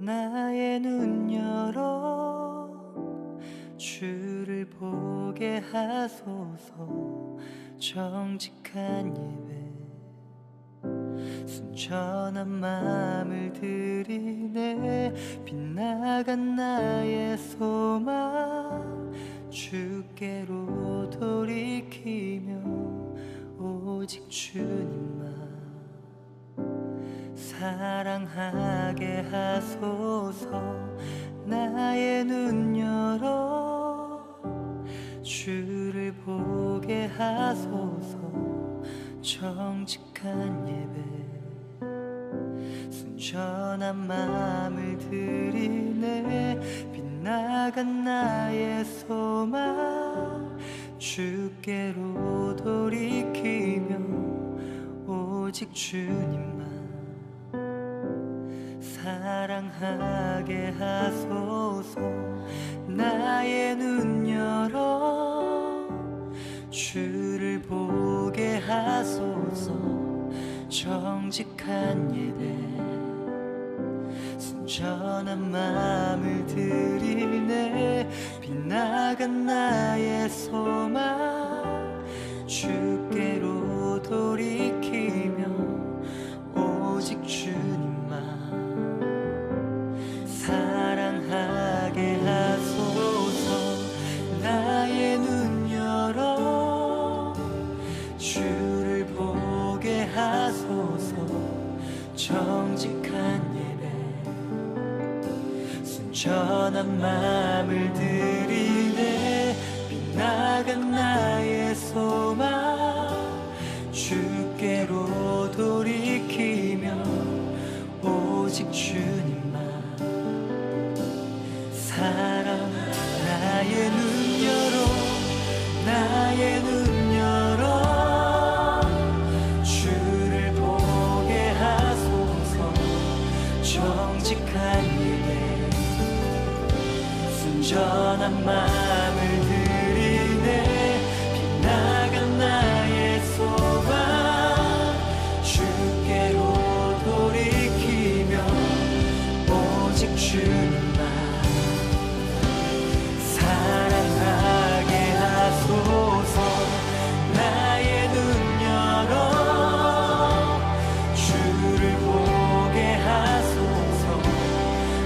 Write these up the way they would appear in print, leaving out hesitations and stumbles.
나의 눈 열어 주를 보게 하소서. 정직한 예배 순전한 마음을 드리네. 빗나간 나의 소망 주께로 돌이키며 오직 주님만 사랑하게 하소서. 나의 눈 열어 주를 보게 하소서. 정직한 예배 순전한 마음을 드리네. 빗나간 나의 소망 주께로 돌이키며 오직 주님만 사랑하게 하소서. 나의 눈 열어 주를 보게 하소서. 정직한 예배 순전한 마음을 드리네. 빗나간 나의 소망 주께로 돌이키며 오직 주님만 사랑하게 하소서. 나의 눈 열어 주를 보게 하소서. 정직한 예배 순전한 마음을 드리네. 빗나간 나의 소망 주께로 돌이키며 오직 주님만 사랑. 나의 눈 열어 나의 눈 열어 주를 보게 하소서. 정직한 예배 순전한 마음을 드리네. 빗나간 나의 소망 주께로 돌이키며 오직 주님만 사랑하게 하소서. 나의 눈 열어 주를 보게 하소서.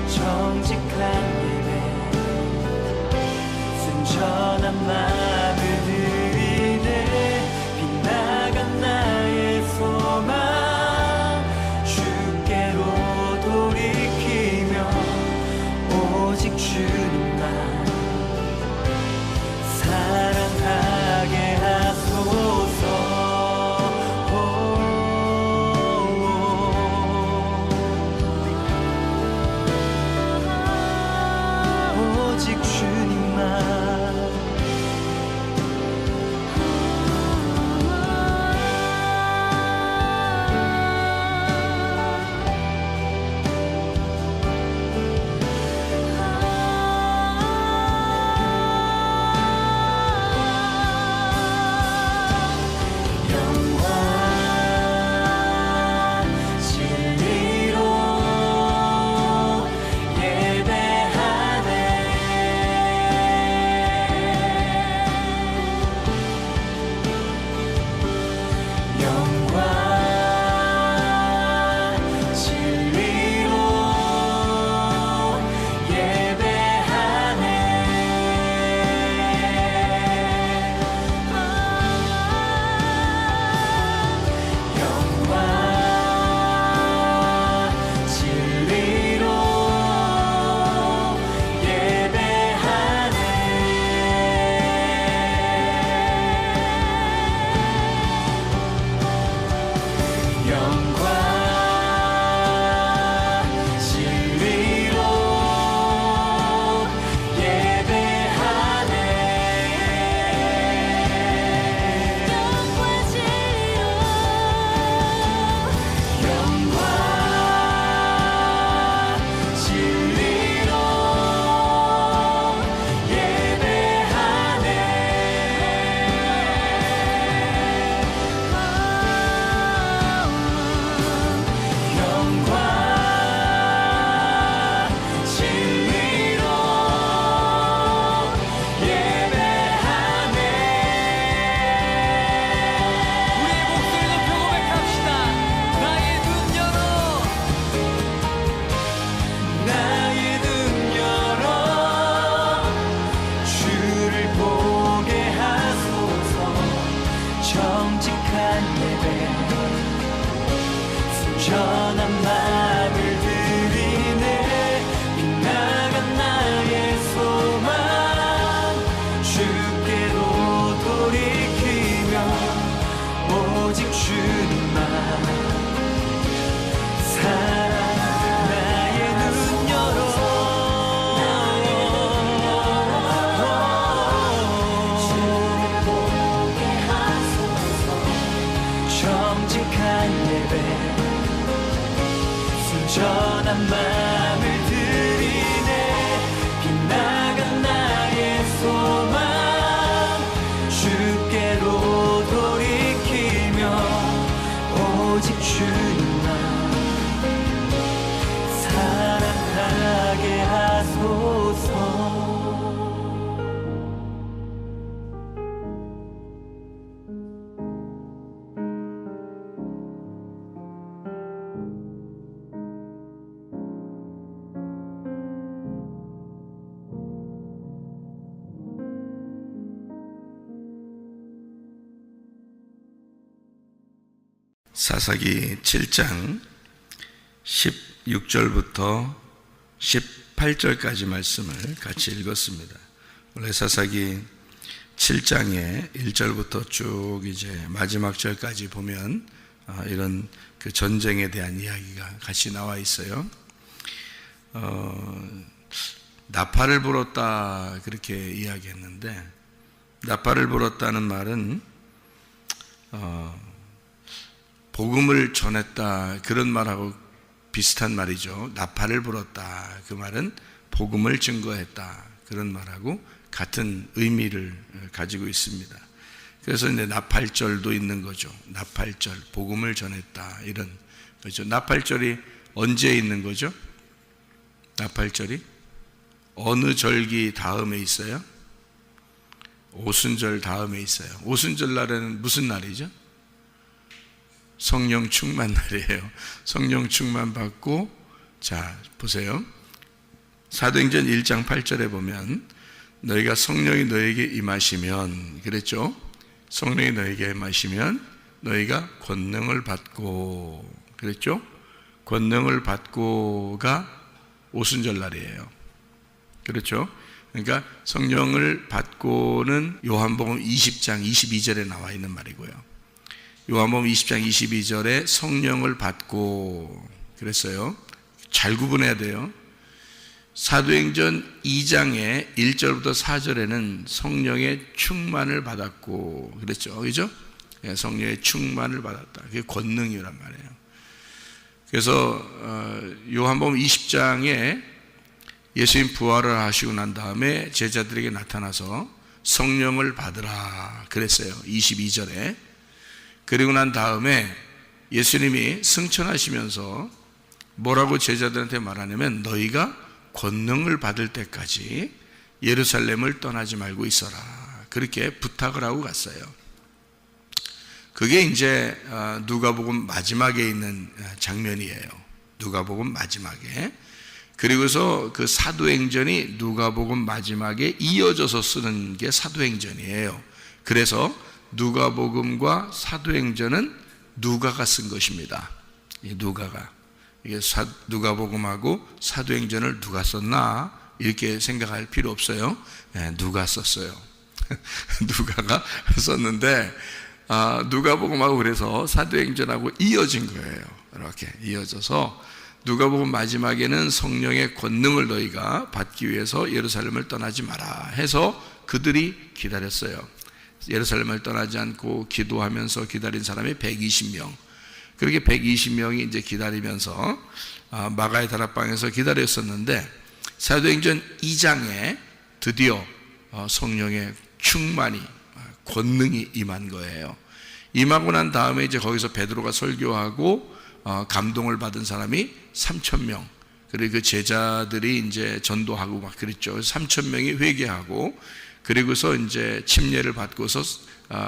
정직한 예배 순전한 마음을 드리네. 빗나간 나의 소망 주께로 돌이키며 오직 주님만 나의 눈 열어 주를 보게 하소서. 정직한 예배 순전한 마음을 드리네. 빗나간 나의 소망 주께로 돌이키며 오직 주님만 사랑하게 하소서. 사사기 7장 16절부터 18절까지 말씀을 같이 읽었습니다. 원래 사사기 7장에 1절부터 쭉 이제 마지막 절까지 보면 이런 그 전쟁에 대한 이야기가 같이 나와 있어요. 나팔을 불었다 그렇게 이야기했는데, 나팔을 불었다는 말은 복음을 전했다 그런 말하고 비슷한 말이죠. 나팔을 불었다, 그 말은 복음을 증거했다 그런 말하고 같은 의미를 가지고 있습니다. 그래서 이제 나팔절도 있는 거죠. 나팔절, 복음을 전했다 이런 거죠. 나팔절이 언제 있는 거죠? 나팔절이 어느 절기 다음에 있어요? 오순절 다음에 있어요. 오순절 날에는 무슨 날이죠? 성령 충만 날이에요. 성령 충만 받고, 자 보세요. 사도행전 1장 8절에 보면 너희가 성령이 너에게 임하시면, 그랬죠? 성령이 너에게 임하시면 너희가 권능을 받고, 그랬죠? 권능을 받고가 오순절 날이에요. 그렇죠? 그러니까 성령을 받고는 요한복음 20장 22절에 나와 있는 말이고요. 요한복음 20장 22절에 성령을 받고 그랬어요. 잘 구분해야 돼요. 사도행전 2장의 1절부터 4절에는 성령의 충만을 받았고 그랬죠. 그죠? 성령의 충만을 받았다. 그게 권능이란 말이에요. 그래서 요한복음 20장에 예수님 부활을 하시고 난 다음에 제자들에게 나타나서 성령을 받으라 그랬어요. 22절에. 그리고 난 다음에 예수님이 승천하시면서 뭐라고 제자들한테 말하냐면 너희가 권능을 받을 때까지 예루살렘을 떠나지 말고 있어라 그렇게 부탁을 하고 갔어요. 그게 이제 누가복음 마지막에 있는 장면이에요. 누가복음 마지막에. 그리고서 그 사도행전이 누가복음 마지막에 이어져서 쓰는 게 사도행전이에요. 그래서 누가복음과 사도행전은 누가가 쓴 것입니다. 누가가. 이게 누가복음하고 사도행전을 누가 썼나 이렇게 생각할 필요 없어요. 누가 썼어요. 누가가 썼는데 누가복음하고 그래서 사도행전하고 이어진 거예요. 이렇게 이어져서 누가복음 마지막에는 성령의 권능을 너희가 받기 위해서 예루살렘을 떠나지 마라 해서 그들이 기다렸어요. 예루살렘을 떠나지 않고 기도하면서 기다린 사람이 120명. 그렇게 120명이 이제 기다리면서 마가의 다락방에서 기다렸었는데 사도행전 2장에 드디어 성령의 충만이 권능이 임한 거예요. 임하고 난 다음에 이제 거기서 베드로가 설교하고 감동을 받은 사람이 3,000명. 그리고 그 제자들이 이제 전도하고 막 그랬죠. 3,000명이 회개하고 그리고서 이제 침례를 받고서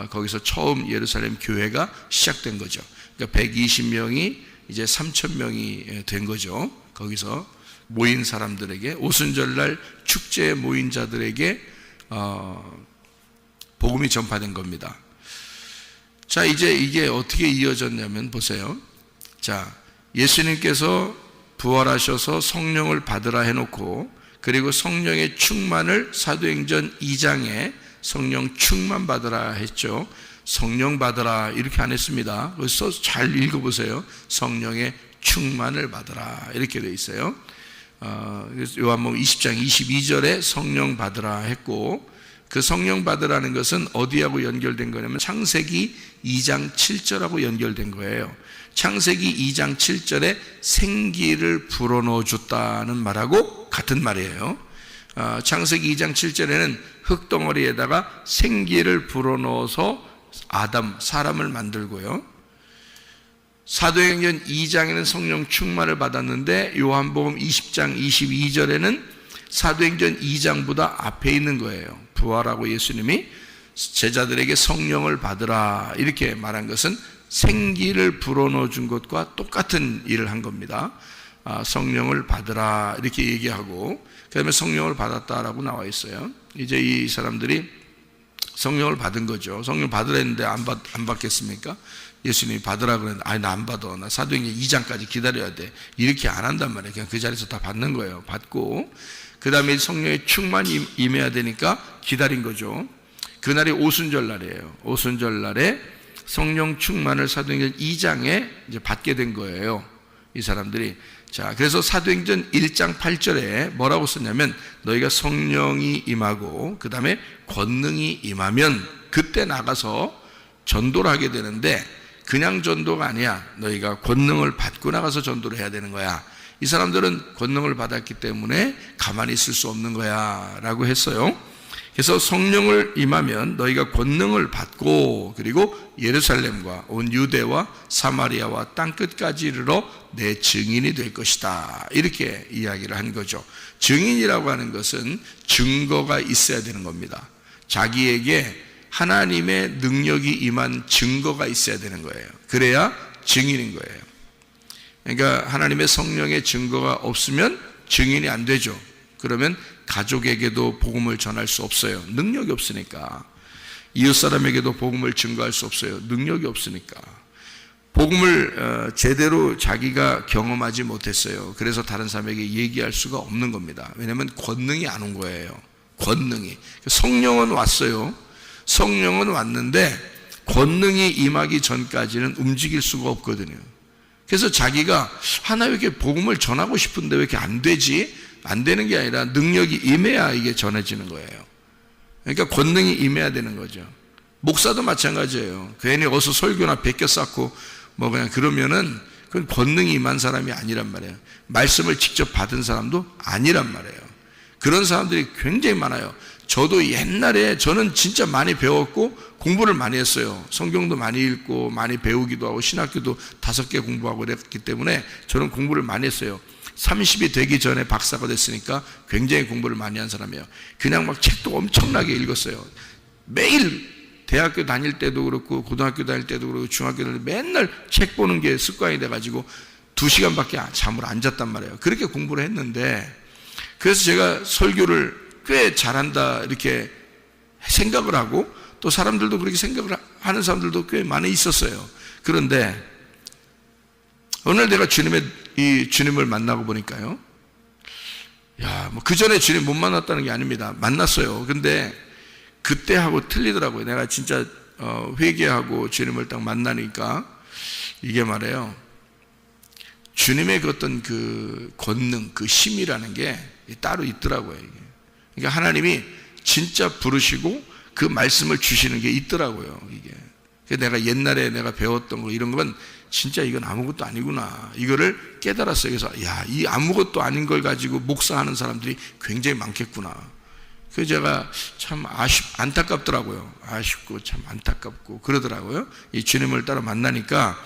거기서 처음 예루살렘 교회가 시작된 거죠. 그러니까 120명이 이제 3,000명이 된 거죠. 거기서 모인 사람들에게 오순절날 축제에 모인 자들에게 복음이 전파된 겁니다. 자, 이제 이게 어떻게 이어졌냐면 보세요. 자, 예수님께서 부활하셔서 성령을 받으라 해놓고, 그리고 성령의 충만을 사도행전 2장에 성령 충만 받으라 했죠. 성령 받으라 이렇게 안 했습니다. 그래서 잘 읽어보세요. 성령의 충만을 받으라 이렇게 되어 있어요. 요한복음 20장 22절에 성령 받으라 했고, 그 성령 받으라는 것은 어디하고 연결된 거냐면 창세기 2장 7절하고 연결된 거예요. 창세기 2장 7절에 생기를 불어넣어 줬다는 말하고 같은 말이에요. 창세기 2장 7절에는 흙덩어리에다가 생기를 불어넣어서 사람을 만들고요. 사도행전 2장에는 성령 충만을 받았는데 요한복음 20장 22절에는 사도행전 2장보다 앞에 있는 거예요. 부활하고 예수님이 제자들에게 성령을 받으라 이렇게 말한 것은 생기를 불어넣어 준 것과 똑같은 일을 한 겁니다. 성령을 받으라 이렇게 얘기하고, 그 다음에 성령을 받았다라고 나와 있어요. 이제 이 사람들이 성령을 받은 거죠. 성령 받으라 했는데 안 받겠습니까? 예수님이 받으라 그랬는데 아니 나 안 받아, 나 사도행전 2장까지 기다려야 돼, 이렇게 안 한단 말이에요. 그냥 그 자리에서 다 받는 거예요. 받고 그 다음에 성령의 충만이 임해야 되니까 기다린 거죠. 그날이 오순절 날이에요. 오순절 날에 성령 충만을 사도행전 2장에 이제 받게 된 거예요, 이 사람들이. 자, 그래서 사도행전 1장 8절에 뭐라고 썼냐면 너희가 성령이 임하고 그 다음에 권능이 임하면 그때 나가서 전도를 하게 되는데, 그냥 전도가 아니야. 너희가 권능을 받고 나가서 전도를 해야 되는 거야. 이 사람들은 권능을 받았기 때문에 가만히 있을 수 없는 거야 라고 했어요. 그래서 성령을 임하면 너희가 권능을 받고 그리고 예루살렘과 온 유대와 사마리아와 땅끝까지 이르러 내 증인이 될 것이다 이렇게 이야기를 한 거죠. 증인이라고 하는 것은 증거가 있어야 되는 겁니다. 자기에게 하나님의 능력이 임한 증거가 있어야 되는 거예요. 그래야 증인인 거예요. 그러니까 하나님의 성령의 증거가 없으면 증인이 안 되죠. 그러면 가족에게도 복음을 전할 수 없어요. 능력이 없으니까. 이웃 사람에게도 복음을 증거할 수 없어요. 능력이 없으니까. 복음을 제대로 자기가 경험하지 못했어요. 그래서 다른 사람에게 얘기할 수가 없는 겁니다. 왜냐하면 권능이 안 온 거예요. 권능이. 성령은 왔어요. 성령은 왔는데 권능이 임하기 전까지는 움직일 수가 없거든요. 그래서 자기가 하나님께 복음을 전하고 싶은데 왜 이렇게 안 되지? 안 되는 게 아니라 능력이 임해야 이게 전해지는 거예요. 그러니까 권능이 임해야 되는 거죠. 목사도 마찬가지예요. 괜히 어서 설교나 베껴 쌓고 뭐 그냥 그러면은 그건 권능이 임한 사람이 아니란 말이에요. 말씀을 직접 받은 사람도 아니란 말이에요. 그런 사람들이 굉장히 많아요. 저도 옛날에 저는 진짜 많이 배웠고 공부를 많이 했어요. 성경도 많이 읽고 많이 배우기도 하고 신학교도 5개 공부하고 그랬기 때문에 저는 공부를 많이 했어요. 30이 되기 전에 박사가 됐으니까 굉장히 공부를 많이 한 사람이에요. 그냥 막 책도 엄청나게 읽었어요. 매일 대학교 다닐 때도 그렇고 고등학교 다닐 때도 그렇고 중학교 다닐 때 맨날 책 보는 게 습관이 돼가지고 2시간밖에 잠을 안 잤단 말이에요. 그렇게 공부를 했는데, 그래서 제가 설교를 꽤 잘한다 이렇게 생각을 하고, 또 사람들도 그렇게 생각을 하는 사람들도 꽤 많이 있었어요. 그런데 어느 날 내가 주님을 만나고 보니까요, 뭐 그 전에 주님 못 만났다는 게 아닙니다. 만났어요. 근데 그때하고 틀리더라고요. 내가 진짜 회개하고 주님을 딱 만나니까 이게 말이에요, 주님의 그 어떤 그 권능, 그 힘이라는 게 따로 있더라고요. 이게. 그러니까 하나님이 진짜 부르시고 그 말씀을 주시는 게 있더라고요. 이게. 내가 옛날에 내가 배웠던 거 이런 건 진짜 이건 아무것도 아니구나, 이거를 깨달았어요. 그래서 이 아무것도 아닌 걸 가지고 목사하는 사람들이 굉장히 많겠구나. 그래서 제가 참 안타깝더라고요. 아쉽고 참 안타깝고 그러더라고요. 이 주님을 따라 만나니까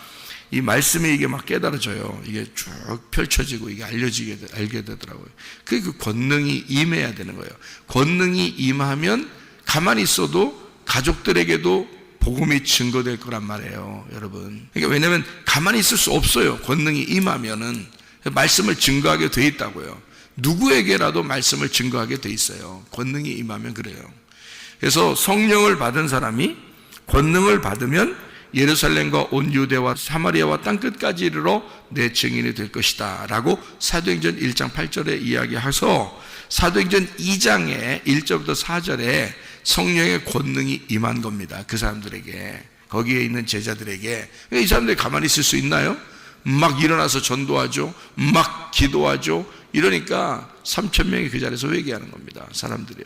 이 말씀이 이게 막 깨달아져요. 이게 쭉 펼쳐지고 이게 알게 되더라고요. 그 권능이 임해야 되는 거예요. 권능이 임하면 가만히 있어도 가족들에게도 복음이 증거될 거란 말이에요, 여러분. 그러니까 왜냐하면 가만히 있을 수 없어요. 권능이 임하면은 말씀을 증거하게 돼 있다고요. 누구에게라도 말씀을 증거하게 돼 있어요. 권능이 임하면 그래요. 그래서 성령을 받은 사람이 권능을 받으면 예루살렘과 온 유대와 사마리아와 땅끝까지 이르러 내 증인이 될 것이다 라고 사도행전 1장 8절에 이야기해서 사도행전 2장의 1절부터 4절에 성령의 권능이 임한 겁니다. 그 사람들에게, 거기에 있는 제자들에게. 이 사람들이 가만히 있을 수 있나요? 막 일어나서 전도하죠, 막 기도하죠. 이러니까 3,000명이 그 자리에서 회개하는 겁니다. 사람들이요.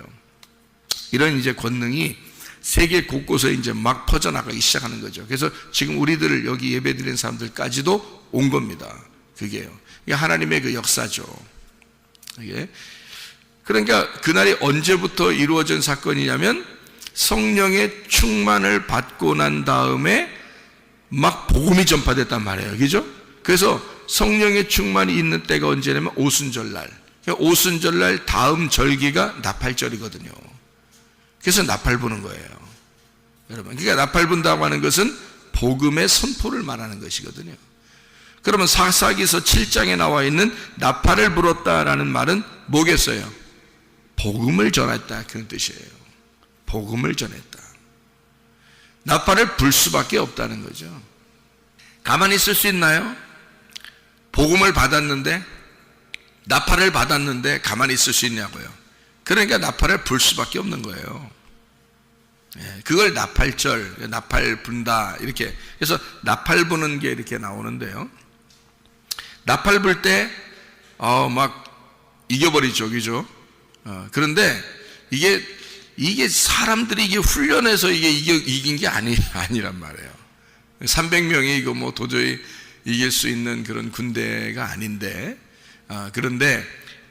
이런 이제 권능이 세계 곳곳에 이제 막 퍼져나가기 시작하는 거죠. 그래서 지금 우리들을 여기 예배드리는 사람들까지도 온 겁니다. 그게요. 이게 하나님의 그 역사죠. 이게. 그러니까 그날이 언제부터 이루어진 사건이냐면 성령의 충만을 받고 난 다음에 막 복음이 전파됐단 말이에요. 그죠? 그래서 성령의 충만이 있는 때가 언제냐면 오순절날. 오순절날 다음 절기가 나팔절이거든요. 그래서 나팔 부는 거예요. 여러분, 그러니까 나팔 분다고 하는 것은 복음의 선포를 말하는 것이거든요. 그러면 사사기서 7장에 나와 있는 나팔을 불었다라는 말은 뭐겠어요? 복음을 전했다, 그런 뜻이에요. 복음을 전했다. 나팔을 불 수밖에 없다는 거죠. 가만히 있을 수 있나요? 복음을 받았는데, 나팔을 받았는데 가만히 있을 수 있냐고요. 그러니까 나팔을 불 수밖에 없는 거예요. 그걸 나팔절, 나팔 분다, 이렇게. 그래서 나팔 부는 게 이렇게 나오는데요. 나팔 불 때, 막 이겨버리죠. 그죠? 그런데 이게 사람들이 이게 훈련해서 이게 이긴 게 아니란 말이에요. 300명이 이거 뭐 도저히 이길 수 있는 그런 군대가 아닌데, 그런데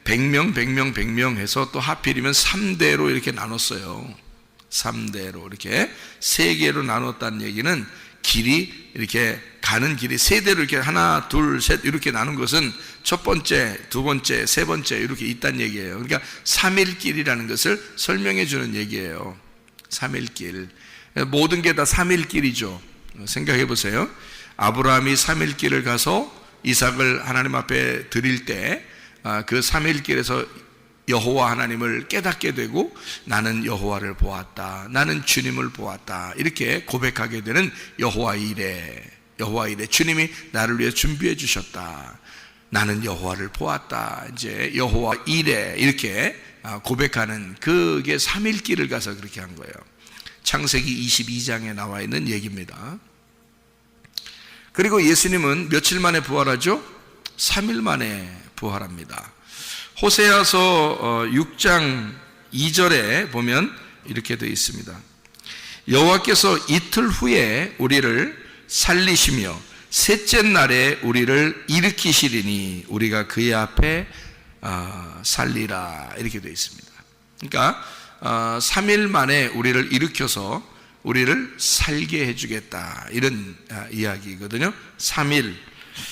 100명 해서 또 하필이면 3대로 이렇게 나눴어요. 3대로 이렇게 3개로 나눴다는 얘기는 길이 이렇게 가는 길이 3대로 이렇게 하나, 둘, 셋 이렇게 나눈 것은 첫 번째, 두 번째, 세 번째 이렇게 있다는 얘기예요. 그러니까 3일길이라는 것을 설명해 주는 얘기예요. 3일길. 모든 게 다 3일길이죠. 생각해 보세요. 아브라함이 3일길을 가서 이삭을 하나님 앞에 드릴 때 그 3일길에서 여호와 하나님을 깨닫게 되고 나는 여호와를 보았다, 나는 주님을 보았다, 이렇게 고백하게 되는 여호와 이레, 주님이 나를 위해 준비해 주셨다, 나는 여호와를 보았다, 이제 여호와 이레, 이렇게 고백하는, 그게 3일길을 가서 그렇게 한 거예요. 창세기 22장에 나와 있는 얘기입니다. 그리고 예수님은 며칠 만에 부활하죠? 3일 만에 부활합니다. 호세아서 6장 2절에 보면 이렇게 되어 있습니다. 여호와께서 이틀 후에 우리를 살리시며 셋째 날에 우리를 일으키시리니 우리가 그의 앞에 살리라, 이렇게 되어 있습니다. 그러니까 3일 만에 우리를 일으켜서 우리를 살게 해주겠다, 이런 이야기거든요. 3일.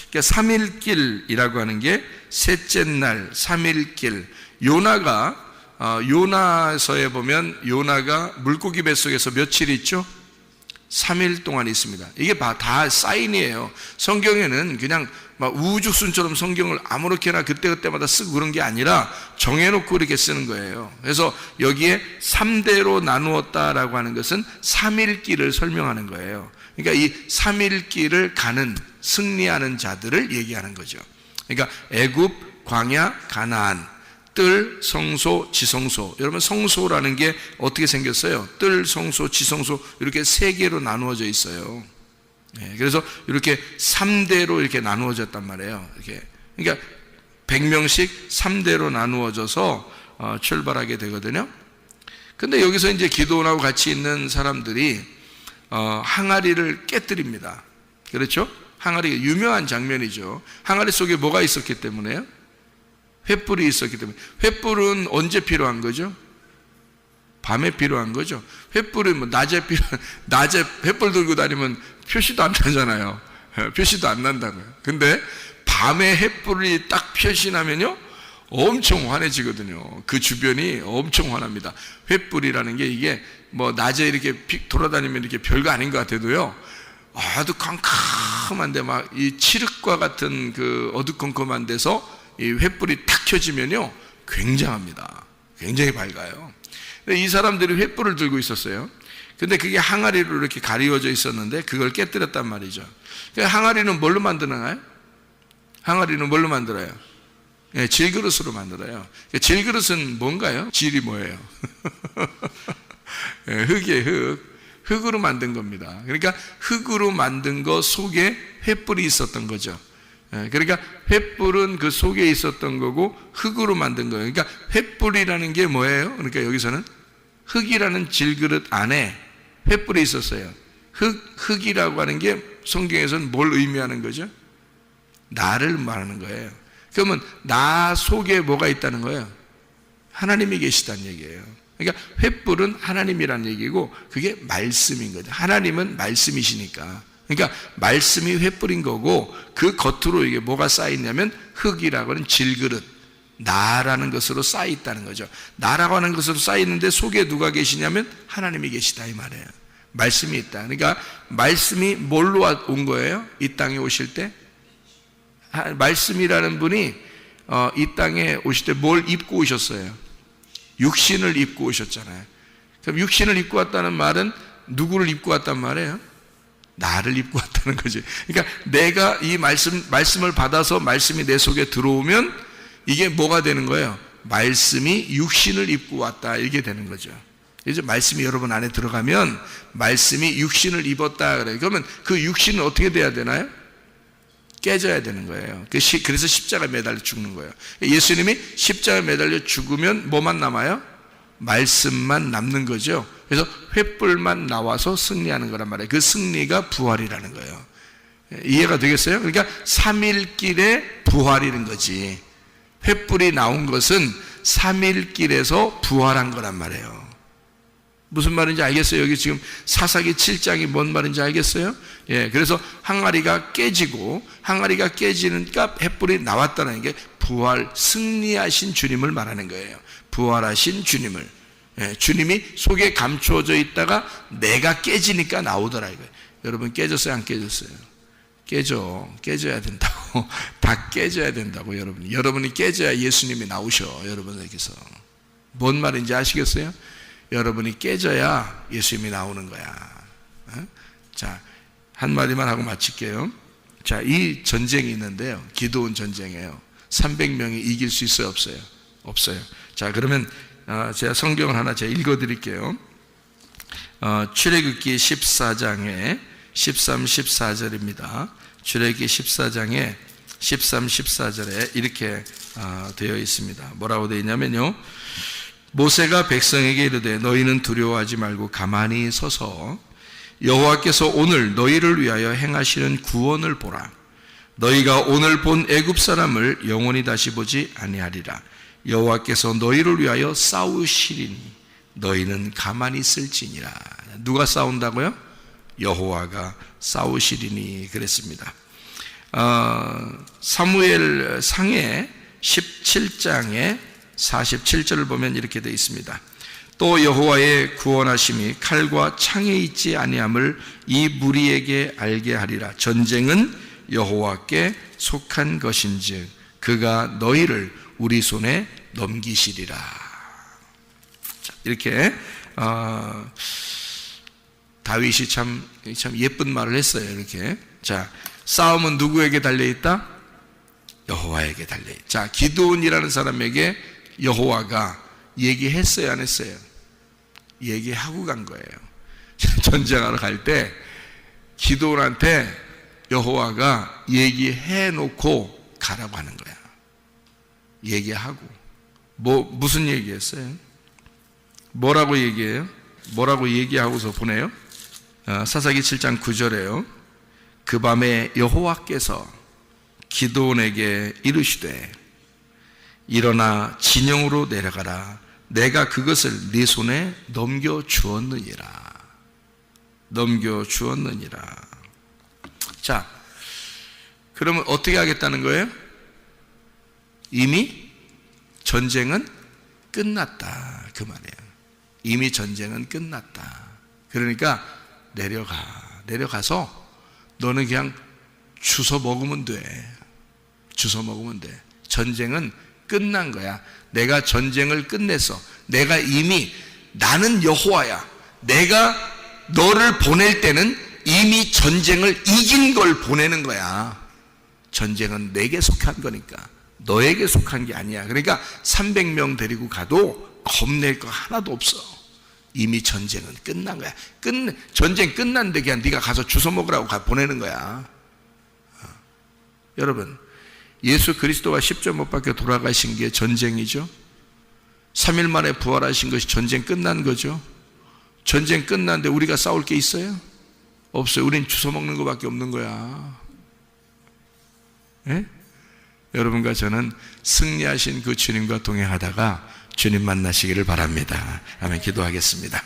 그러니까 3일길이라고 하는 게 셋째 날 3일길. 요나서에 보면 요나가 물고기 뱃속에서 며칠 있죠? 3일 동안 있습니다. 이게 다 사인이에요. 성경에는 그냥 막 우후죽순처럼 성경을 아무렇게나 그때그때마다 쓰고 그런 게 아니라 정해놓고 이렇게 쓰는 거예요. 그래서 여기에 3대로 나누었다라고 하는 것은 3일길을 설명하는 거예요. 그러니까 이 3일길을 가는, 승리하는 자들을 얘기하는 거죠. 그러니까 애굽, 광야, 가나안, 뜰, 성소, 지성소. 여러분, 성소라는 게 어떻게 생겼어요? 뜰, 성소, 지성소, 이렇게 3개로 나누어져 있어요. 그래서 이렇게 3대로 이렇게 나누어졌단 말이에요. 이렇게. 그러니까 100명씩 3대로 나누어져서 출발하게 되거든요. 근데 여기서 이제 기도원하고 같이 있는 사람들이 항아리를 깨뜨립니다. 그렇죠? 항아리가 유명한 장면이죠. 항아리 속에 뭐가 있었기 때문에요? 횃불이 있었기 때문에. 횃불은 언제 필요한 거죠? 밤에 필요한 거죠. 횃불은 뭐 낮에 횃불 들고 다니면 표시도 안 나잖아요. 표시도 안 난다고요. 근데 밤에 횃불이 딱 표시나면요, 엄청 환해지거든요. 그 주변이 엄청 환합니다. 횃불이라는 게 이게 뭐 낮에 이렇게 돌아다니면 이렇게 별거 아닌 것 같아도요, 아주 캄캄한데 막 이 칠흑과 같은 그 어두컴컴한 데서 이 횃불이 탁 켜지면요, 굉장합니다. 굉장히 밝아요. 이 사람들이 횃불을 들고 있었어요. 근데 그게 항아리로 이렇게 가리워져 있었는데 그걸 깨뜨렸단 말이죠. 그러니까 항아리는 뭘로 만드나요? 항아리는 뭘로 만들어요? 예, 질그릇으로 만들어요. 질그릇은 뭔가요? 질이 뭐예요? 예, 흙이에요, 흙. 흙으로 만든 겁니다. 그러니까 흙으로 만든 거 속에 횃불이 있었던 거죠. 예, 그러니까 횃불은 그 속에 있었던 거고 흙으로 만든 거예요. 그러니까 횃불이라는 게 뭐예요? 그러니까 여기서는 흙이라는 질그릇 안에 횃불이 있었어요. 흙이라고 하는 게 성경에서는 뭘 의미하는 거죠? 나를 말하는 거예요. 그러면 나 속에 뭐가 있다는 거예요? 하나님이 계시다는 얘기예요. 그러니까 횃불은 하나님이라는 얘기고 그게 말씀인 거죠. 하나님은 말씀이시니까. 그러니까 말씀이 횃불인 거고 그 겉으로 이게 뭐가 쌓이냐면 흙이라고 하는 질그릇, 나라는 것으로 쌓여 있다는 거죠. 나라고 하는 것으로 쌓여 있는데 속에 누가 계시냐면 하나님이 계시다 이 말이에요. 말씀이 있다. 그러니까 말씀이 뭘로 온 거예요? 이 땅에 오실 때? 말씀이라는 분이 이 땅에 오실 때 뭘 입고 오셨어요? 육신을 입고 오셨잖아요. 그럼 육신을 입고 왔다는 말은 누구를 입고 왔단 말이에요? 나를 입고 왔다는 거지. 그러니까 내가 이 말씀을 받아서 말씀이 내 속에 들어오면 이게 뭐가 되는 거예요? 말씀이 육신을 입고 왔다 이렇게 되는 거죠. 이제 말씀이 여러분 안에 들어가면 말씀이 육신을 입었다 그래요. 그러면 그 육신은 어떻게 돼야 되나요? 깨져야 되는 거예요. 그래서 십자가에 매달려 죽는 거예요. 예수님이 십자가에 매달려 죽으면 뭐만 남아요? 말씀만 남는 거죠. 그래서 횃불만 나와서 승리하는 거란 말이에요. 그 승리가 부활이라는 거예요. 이해가 되겠어요? 그러니까 3일길의 부활이라는 거지. 횃불이 나온 것은 3일길에서 부활한 거란 말이에요. 무슨 말인지 알겠어요? 여기 지금 사사기 7장이 뭔 말인지 알겠어요? 예, 그래서 항아리가 깨지고 항아리가 깨지니까 횃불이 나왔다는 게 부활, 승리하신 주님을 말하는 거예요. 부활하신 주님을. 예, 주님이 속에 감추어져 있다가 내가 깨지니까 나오더라 이거예요. 여러분 깨졌어요? 안 깨졌어요? 깨져야 된다고. 다 깨져야 된다고 여러분이 깨져야 예수님이 나오셔 여러분에게서. 뭔 말인지 아시겠어요? 여러분이 깨져야 예수님이 나오는 거야. 자, 한마디만 하고 마칠게요. 자, 이 전쟁이 있는데요. 기드온 전쟁이에요. 300명이 이길 수 있어요? 없어요? 없어요. 자, 그러면 제가 성경을 하나 제가 읽어드릴게요. 출애굽기 14장에 13, 14절입니다. 출애굽기 14장에 13, 14절에 이렇게 되어 있습니다. 뭐라고 되어 있냐면요. 모세가 백성에게 이르되 너희는 두려워하지 말고 가만히 서서 여호와께서 오늘 너희를 위하여 행하시는 구원을 보라. 너희가 오늘 본 애굽 사람을 영원히 다시 보지 아니하리라. 여호와께서 너희를 위하여 싸우시리니 너희는 가만히 있을지니라. 누가 싸운다고요? 여호와가 싸우시리니 그랬습니다. 사무엘 상해 17장에 47절을 보면 이렇게 되어 있습니다. 또 여호와의 구원하심이 칼과 창에 있지 아니함을 이 무리에게 알게 하리라. 전쟁은 여호와께 속한 것인즉 그가 너희를 우리 손에 넘기시리라. 이렇게 다윗이 참 예쁜 말을 했어요. 이렇게. 자, 싸움은 누구에게 달려있다? 여호와에게 달려있다. 자, 기드온이라는 사람에게 여호와가 얘기했어요, 안 했어요? 얘기하고 간 거예요. 전쟁하러 갈 때 기드온한테 여호와가 얘기해 놓고 가라고 하는 거야. 얘기하고. 무슨 얘기했어요? 뭐라고 얘기해요? 뭐라고 얘기하고서 보내요? 사사기 7장 9절에요. 그 밤에 여호와께서 기드온에게 이르시되 일어나 진영으로 내려가라. 내가 그것을 네 손에 넘겨주었느니라. 넘겨주었느니라. 자, 그러면 어떻게 하겠다는 거예요? 이미 전쟁은 끝났다 그 말이에요. 이미 전쟁은 끝났다. 그러니까 내려가서 너는 그냥 주워 먹으면 돼. 주워 먹으면 돼. 전쟁은 끝난 거야. 내가 전쟁을 끝내서 내가 이미 나는 여호와야. 내가 너를 보낼 때는 이미 전쟁을 이긴 걸 보내는 거야. 전쟁은 내게 속한 거니까 너에게 속한 게 아니야. 그러니까 300명 데리고 가도 겁낼 거 하나도 없어. 이미 전쟁은 끝난 거야. 전쟁 끝났는데 그냥 네가 가서 주워 먹으라고 보내는 거야. 여러분, 예수 그리스도가 십자가 못 박혀 돌아가신 게 전쟁이죠. 3일 만에 부활하신 것이 전쟁 끝난 거죠. 전쟁 끝났는데 우리가 싸울 게 있어요? 없어요. 우린 주워 먹는 것밖에 없는 거야. 예? 여러분과 저는 승리하신 그 주님과 동행하다가 주님 만나시기를 바랍니다. 아멘. 기도하겠습니다.